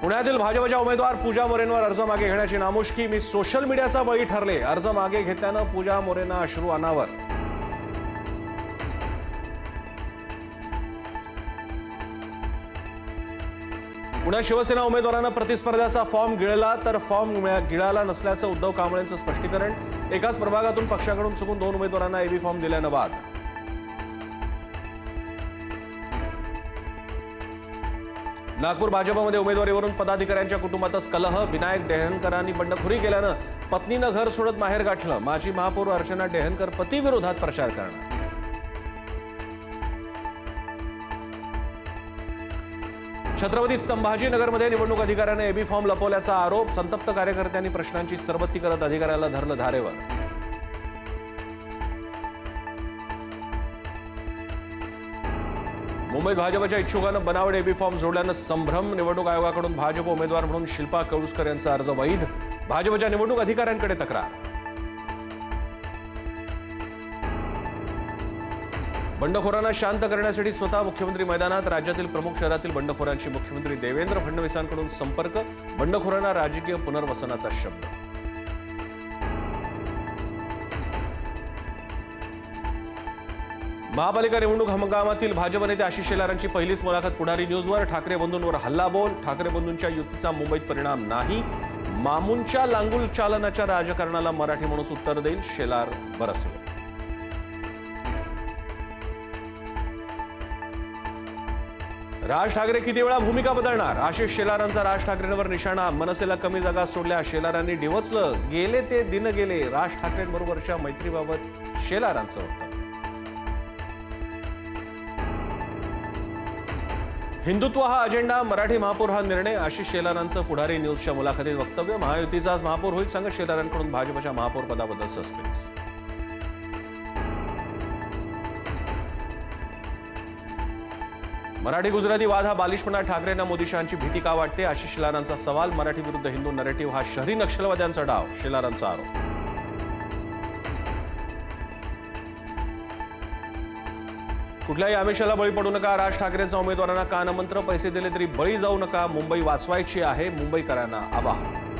पुण्यातील भाजपच्या उमेदवार पूजा मोरेंवर अर्ज मागे घेण्याची नामुष्की। मी सोशल मीडियाचा बळी ठरले, अर्ज मागे घेतल्यानं पूजा मोरेंना अश्रू अनावर। पुण्यात शिवसेना उमेदवारांना प्रतिस्पर्ध्याचा फॉर्म गिळला तर फॉर्म गिळाला नसल्याचं उद्धव कांबळेंचं स्पष्टीकरण। एकाच प्रभागातून पक्षाकडून चुकून 2 उमेदवारांना एबी फॉर्म दिल्यानं वाद। नागपूर भाजपमध्ये उमेदवारीवरून पदाधिकाऱ्यांच्या कुटुंबातच कलह। विनायक डेहनकरांनी बंडखोरी केल्यानं पत्नीनं घर सोडत माहेर गाठलं। माजी महापौर अर्चना डेहनकर पतीविरोधात प्रचार करणार। छत्रपती संभाजीनगरमध्ये निवडणूक अधिकाऱ्याने एबी फॉर्म लपवल्याचा आरोप। संतप्त कार्यकर्त्यांनी प्रश्नांची सरबत्ती करत अधिकाऱ्याला धरलं धारेवर। मुंबईत भाजपच्या इच्छुकानं बनावट एबी फॉर्म जोडल्यानं संभ्रम। निवडणूक आयोगाकडून भाजप उमेदवार म्हणून शिल्पा कळुसकर यांचा अर्ज वैध। भाजपच्या निवडणूक अधिकाऱ्यांकडे तक्रार। बंडखोरांना शांत करण्यासाठी स्वतः मुख्यमंत्री मैदानात। राज्यातील प्रमुख शहरातील बंडखोरांशी मुख्यमंत्री देवेंद्र फडणवीसांकडून संपर्क। बंडखोरांना राजकीय पुनर्वसनाचा शब्द। महापालिका निवडणूक हंगामातील भाजप नेते आशिष शेलारांची पहिलीच मुलाखत पुढारी न्यूजवर। ठाकरे बंधूंवर हल्लाबोल। ठाकरे बंधूंच्या युतीचा मुंबईत परिणाम नाही। मामूंच्या लांगुल चालनाच्या राजकारणाला मराठी माणूस उत्तर देईल, शेलार बरसले। राज ठाकरे किती वेळा भूमिका बदलणार? आशिष शेलारांचा राज ठाकरेंवर निशाणा। मनसेला कमी जागा सोडल्या, शेलारांनी डिवचलं। गेले ते दिन गेले, राज ठाकरेंबरोबरच्या मैत्रीबाबत शेलारांचं वक्तव्य। हिंदुत्व हा अजेंडा, मराठी महापौर हा निर्णय। आशिष शेलारांचं पुढारी न्यूजच्या मुलाखतीत वक्तव्य। महायुतीचाच महापौर होईल सांगत शेलारांकडून भाजपच्या महापौर पदाबद्दल सस्पेन्स। मराठी गुजराती वाद हा बालिशपणा। ठाकरेंना मोदी शहांची भीती का वाटते? आशिष शेलारांचा सवाल। मराठी विरुद्ध हिंदू नरेटिव्ह हा शहरी नक्षलवाद्यांचा डाव, शेलारांचा आरोप। कुठल्याही आमिषाला बळी पडू नका, राज ठाकरेंचा उमेदवारांना कानमंत्र। पैसे दिले तरी बळी जाऊ नका, मुंबई वाचवायची आहे, मुंबईकरांना आवाहन।